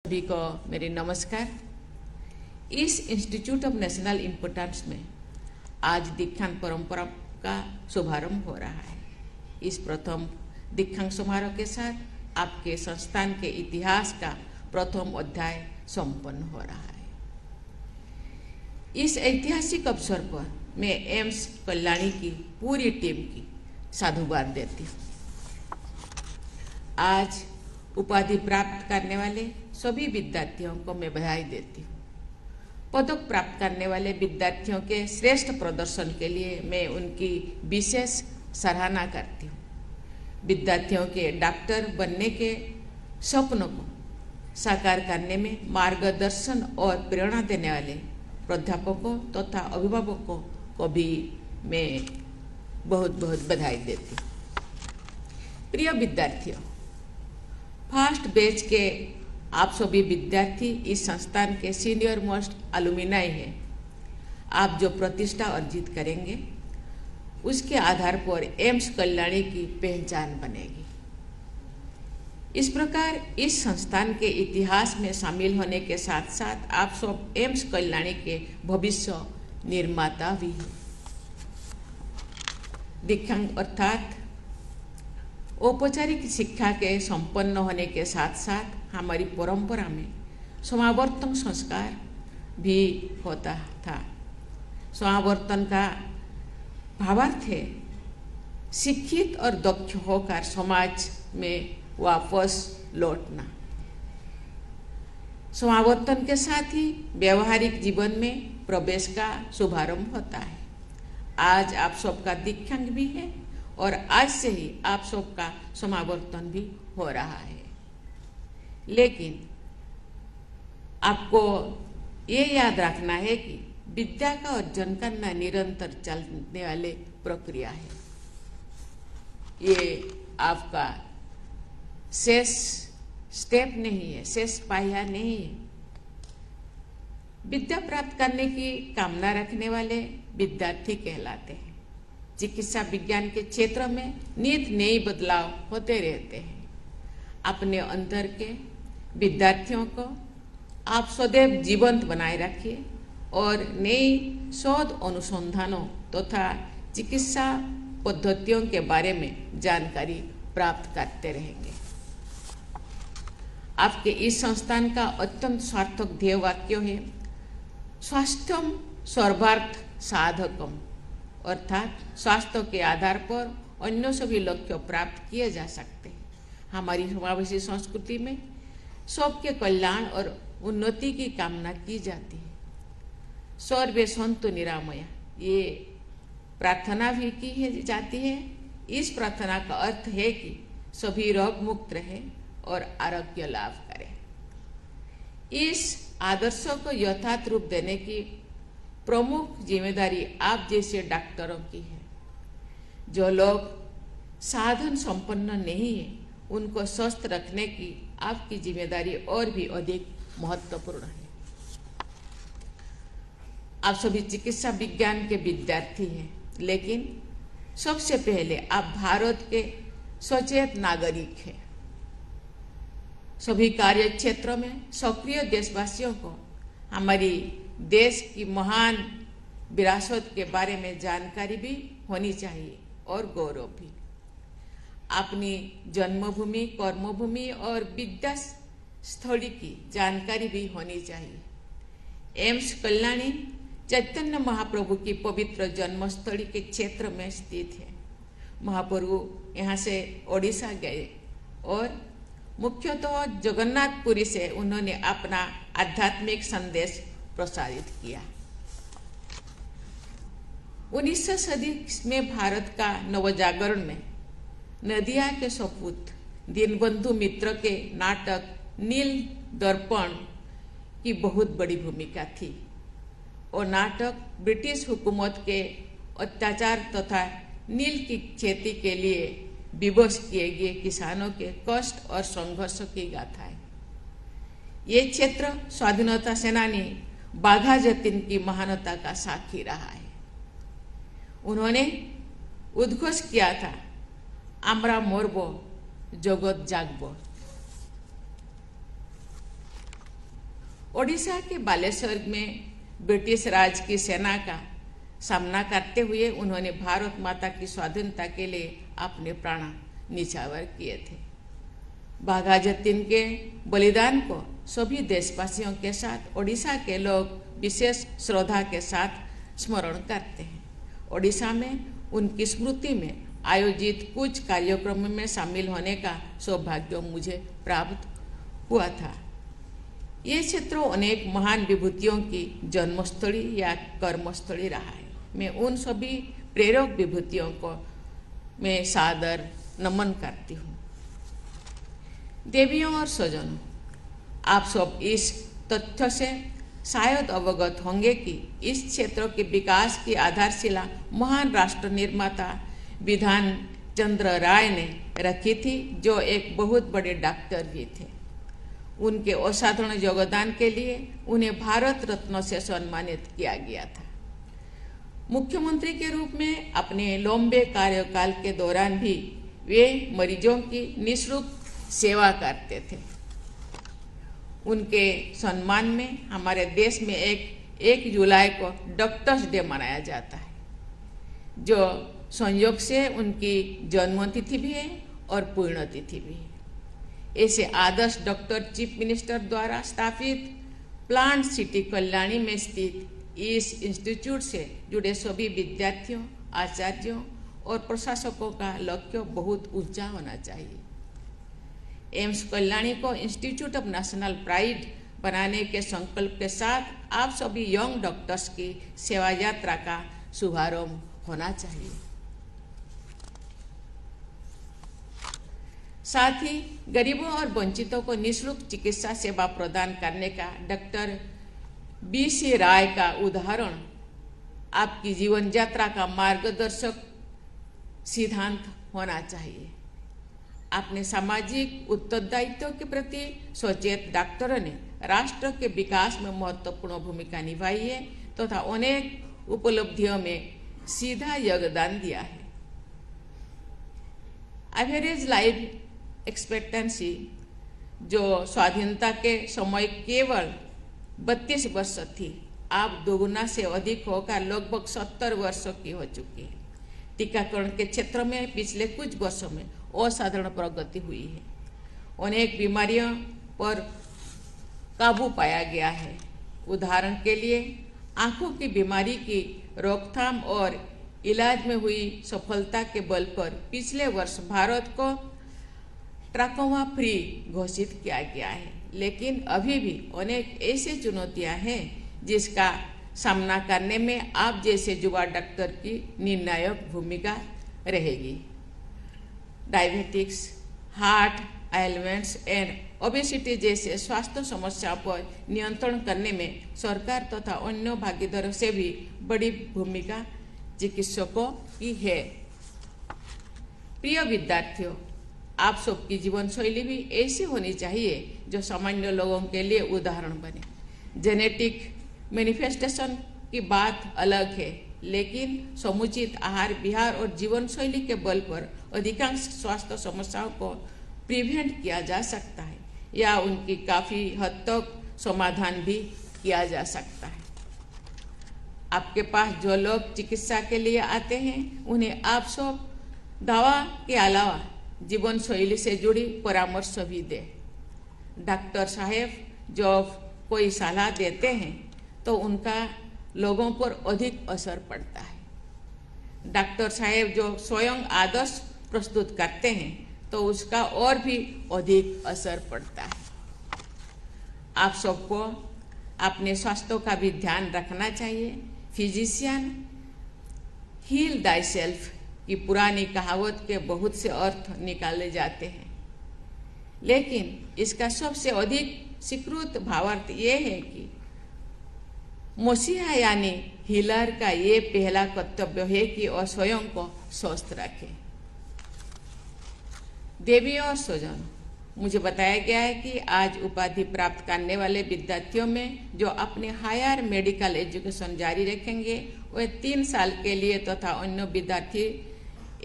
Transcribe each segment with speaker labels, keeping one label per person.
Speaker 1: सभी को मेरे नमस्कार। इस इंस्टीट्यूट ऑफ नेशनल इम्पोर्टेंस में आज दीक्षांत परंपरा का शुभारंभ हो रहा है। इस प्रथम दीक्षांत समारोह के साथ आपके संस्थान के इतिहास का प्रथम अध्याय संपन्न हो रहा है। इस ऐतिहासिक अवसर पर मैं एम्स कल्याणी की पूरी टीम की साधुवाद देती हूँ। आज उपाधि प्राप्त करने वाले सभी विद्यार्थियों को मैं बधाई देती हूँ। पदक प्राप्त करने वाले विद्यार्थियों के श्रेष्ठ प्रदर्शन के लिए मैं उनकी विशेष सराहना करती हूँ। विद्यार्थियों के डॉक्टर बनने के सपनों को साकार करने में मार्गदर्शन और प्रेरणा देने वाले प्राध्यापकों तथा अभिभावकों को भी मैं बहुत बहुत बधाई देती हूँ। प्रिय विद्यार्थियों, फर्स्ट बैच के आप सभी विद्यार्थी इस संस्थान के सीनियर मोस्ट अलुमिनाई हैं। आप जो प्रतिष्ठा अर्जित करेंगे उसके आधार पर एम्स कल्याणी की पहचान बनेगी। इस प्रकार इस संस्थान के इतिहास में शामिल होने के साथ साथ आप सब एम्स कल्याणी के भविष्य निर्माता भी हैं। दीक्षांत अर्थात औपचारिक शिक्षा के संपन्न होने के साथ साथ हमारी परंपरा में समावर्तन संस्कार भी होता था। समावर्तन का भावार्थ है शिक्षित और दक्ष होकर समाज में वापस लौटना। समावर्तन के साथ ही व्यवहारिक जीवन में प्रवेश का शुभारंभ होता है। आज आप सबका दीक्षांत भी है और आज से ही आप सबका समावर्तन भी हो रहा है। लेकिन आपको ये याद रखना है कि विद्या का अर्जन करना निरंतर चलने वाले प्रक्रिया है। ये आपका शेष स्टेप नहीं है, शेष पाया नहीं है। विद्या प्राप्त करने की कामना रखने वाले विद्यार्थी कहलाते हैं। चिकित्सा विज्ञान के क्षेत्र में नित नए बदलाव होते रहते हैं। अपने अंदर के विद्यार्थियों को आप सदैव जीवंत बनाए रखिए और नई शोध अनुसंधानों तथा चिकित्सा पद्धतियों के बारे में जानकारी प्राप्त करते रहेंगे। आपके इस संस्थान का अत्यंत सार्थक ध्येय वाक्य है स्वास्थ्यम सर्वार्थ साधकम, अर्थात स्वास्थ्य के आधार पर अन्य सभी लक्ष्य प्राप्त किए जा सकते हैं। हमारी समावेशी संस्कृति में सबके कल्याण और उन्नति की कामना की जाती है। सर्वे सन्तु निरामया, ये प्रार्थना भी की जाती है। इस प्रार्थना का अर्थ है कि सभी रोग मुक्त रहे और आरोग्य लाभ करें। इस आदर्शों को यथार्थ रूप देने की प्रमुख जिम्मेदारी आप जैसे डॉक्टरों की है। जो लोग साधन संपन्न नहीं है उनको स्वस्थ रखने की आपकी जिम्मेदारी और भी अधिक महत्वपूर्ण है। आप सभी चिकित्सा विज्ञान के विद्यार्थी हैं, लेकिन सबसे पहले आप भारत के सचेत नागरिक हैं। सभी कार्य क्षेत्रों में सक्रिय देशवासियों को हमारी देश की महान विरासत के बारे में जानकारी भी होनी चाहिए और गौरव भी। अपनी जन्मभूमि, कर्मभूमि और विद्या स्थली की जानकारी भी होनी चाहिए। एम्स कल्याणी चैतन्य महाप्रभु की पवित्र जन्मस्थली के क्षेत्र में स्थित है। महाप्रभु यहाँ से ओडिशा गए और मुख्यतः जगन्नाथपुरी से उन्होंने अपना आध्यात्मिक संदेश प्रसारित किया। 19वीं सदी में भारत का नवजागरण में नदिया के सपूत दीनबंधु मित्र के नाटक नील दर्पण की बहुत बड़ी भूमिका थी। और नाटक ब्रिटिश हुकूमत के अत्याचार तथा नील की खेती के लिए विवश किए गए किसानों के कष्ट और संघर्ष की गाथा है। ये क्षेत्र स्वाधीनता सेनानी बाघा जतीन की महानता का साक्षी रहा है। उन्होंने उद्घोष किया था आम्रा मोरबो जगत जागबो। ओडिशा के बालेश्वर में ब्रिटिश राज की सेना का सामना करते हुए उन्होंने भारत माता की स्वाधीनता के लिए अपने प्राण न्यौछावर किए थे। बाघा जतीन के बलिदान को सभी देशवासियों के साथ ओडिशा के लोग विशेष श्रद्धा के साथ स्मरण करते हैं। ओडिशा में उनकी स्मृति में आयोजित कुछ कार्यक्रमों में शामिल होने का सौभाग्य मुझे प्राप्त हुआ था। ये क्षेत्र अनेक महान विभूतियों की जन्मस्थली या कर्मस्थली रहा है। मैं उन सभी प्रेरक विभूतियों को मैं सादर नमन करती हूँ। देवियों और स्वजनों, आप सब इस तथ्य से शायद अवगत होंगे कि इस क्षेत्र के विकास की आधारशिला महान राष्ट्र निर्माता विधान चंद्र राय ने रखी थी, जो एक बहुत बड़े डॉक्टर भी थे। उनके असाधारण योगदान के लिए उन्हें भारत रत्न से सम्मानित किया गया था। मुख्यमंत्री के रूप में अपने लंबे कार्यकाल के दौरान भी वे मरीजों की निःशुल्क सेवा करते थे। उनके सम्मान में हमारे देश में 1 जुलाई को डॉक्टर्स डे मनाया जाता है, जो संयोग से उनकी जन्मतिथि भी है और पुण्यतिथि भी है। ऐसे आदर्श डॉक्टर चीफ मिनिस्टर द्वारा स्थापित प्लांट सिटी कल्याणी में स्थित इस इंस्टीट्यूट से जुड़े सभी विद्यार्थियों, आचार्यों और प्रशासकों का लक्ष्य बहुत ऊंचा होना चाहिए। एम्स कल्याणी को इंस्टीट्यूट ऑफ नेशनल प्राइड बनाने के संकल्प के साथ आप सभी यंग डॉक्टर्स की सेवा यात्रा का शुभारंभ होना चाहिए। साथ ही गरीबों और वंचितों को निःशुल्क चिकित्सा सेवा प्रदान करने का डॉक्टर BC राय का उदाहरण आपकी जीवन यात्रा का मार्गदर्शक सिद्धांत होना चाहिए। अपने सामाजिक उत्तरदायित्व के प्रति सचेत डॉक्टरों ने राष्ट्र के विकास में महत्वपूर्ण भूमिका निभाई है तथा अनेक उपलब्धियों में सीधा योगदान दिया है। एवरेज लाइफ एक्सपेक्टेंसी, जो स्वाधीनता के समय केवल 32 वर्ष थी, अब दोगुना से अधिक होकर लगभग 70 वर्षों की हो चुकी है। टीकाकरण के क्षेत्र में पिछले कुछ वर्षों में असाधारण प्रगति हुई है। अनेक बीमारियों पर काबू पाया गया है। उदाहरण के लिए आंखों की बीमारी की रोकथाम और इलाज में हुई सफलता के बल पर पिछले वर्ष भारत को ट्राकोमा फ्री घोषित किया गया है। लेकिन अभी भी अनेक ऐसी चुनौतियां हैं जिसका सामना करने में आप जैसे युवा डॉक्टर की निर्णायक भूमिका रहेगी। Diabetics, heart elements and obesity जैसे स्वास्थ्य समस्याओं पर नियंत्रण करने में सरकार तथा अन्य भागीदारों से भी बड़ी भूमिका चिकित्सकों की है। प्रिय विद्यार्थियों, आप सबकी जीवन शैली भी ऐसी होनी चाहिए जो सामान्य लोगों के लिए उदाहरण बने। जेनेटिक मैनिफेस्टेशन की बात अलग है, लेकिन समुचित आहार विहार और जीवन शैली के बल पर अधिकांश स्वास्थ्य समस्याओं को प्रिवेंट किया जा सकता है या उनकी काफी हद तक समाधान भी किया जा सकता है। आपके पास जो लोग चिकित्सा के लिए आते हैं, उन्हें आप सब दवा के अलावा जीवन शैली से जुड़ी परामर्श भी दें। डॉक्टर साहेब जो कोई सलाह देते हैं तो उनका लोगों पर अधिक असर पड़ता है। डॉक्टर साहेब जो स्वयं आदर्श प्रस्तुत करते हैं तो उसका और भी अधिक असर पड़ता है। आप सबको अपने स्वास्थ्य का भी ध्यान रखना चाहिए। फिजिशियन हील दाइसेल्फ की पुरानी कहावत के बहुत से अर्थ निकाले जाते हैं, लेकिन इसका सबसे अधिक स्वीकृत भावार्थ ये है कि मसीहा यानी हीलर का ये पहला कर्तव्य है कि वह स्वयं को स्वस्थ रखे। देवियों और स्वजनों, मुझे बताया गया है कि आज उपाधि प्राप्त करने वाले विद्यार्थियों में जो अपने हायर मेडिकल एजुकेशन जारी रखेंगे वे 3 साल के लिए तथा अन्य विद्यार्थी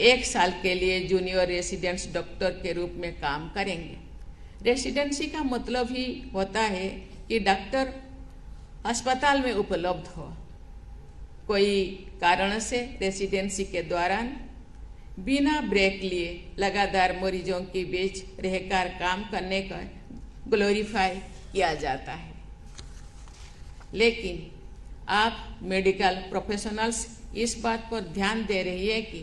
Speaker 1: 1 साल के लिए जूनियर रेसिडेंस डॉक्टर के रूप में काम करेंगे। रेसिडेंसी का मतलब ही होता है कि डॉक्टर अस्पताल में उपलब्ध हो। कोई कारण से रेसिडेंसी के दौरान बिना ब्रेक लिए लगातार मरीजों के बीच रहकर काम करने का ग्लोरीफाई किया जाता है, लेकिन आप मेडिकल प्रोफेशनल्स इस बात पर ध्यान दे रही है कि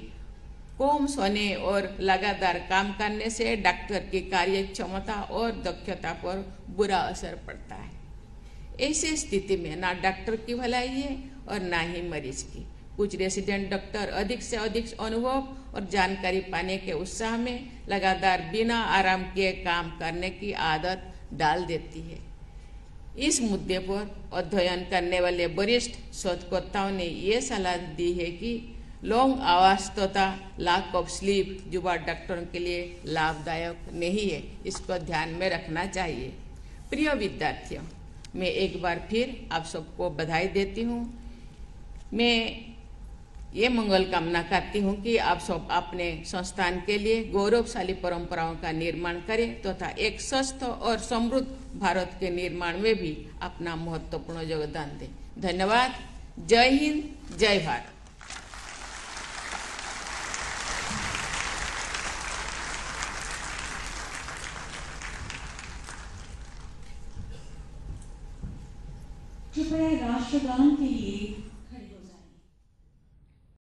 Speaker 1: कम सोने और लगातार काम करने से डॉक्टर की कार्य क्षमता और दक्षता पर बुरा असर पड़ता है। ऐसी स्थिति में ना डॉक्टर की भलाई है और ना ही मरीज की। कुछ रेसिडेंट डॉक्टर अधिक से अधिक अनुभव और जानकारी पाने के उत्साह में लगातार बिना आराम किए काम करने की आदत डाल देती है। इस मुद्दे पर अध्ययन करने वाले वरिष्ठ शोधकर्ताओं ने ये सलाह दी है कि लॉन्ग आवर्स तथा लैक ऑफ स्लीप युवा डॉक्टरों के लिए लाभदायक नहीं है। इसको ध्यान में रखना चाहिए। प्रिय विद्यार्थियों, मैं एक बार फिर आप सबको बधाई देती हूँ। मैं ये मंगल कामना करती हूँ कि आप सब अपने संस्थान के लिए गौरवशाली परंपराओं का निर्माण करें तथा एक स्वस्थ और समृद्ध भारत के निर्माण में भी अपना महत्वपूर्ण योगदान दें। धन्यवाद। जय हिंद, जय भारत।
Speaker 2: कृपया राष्ट्रगान के लिए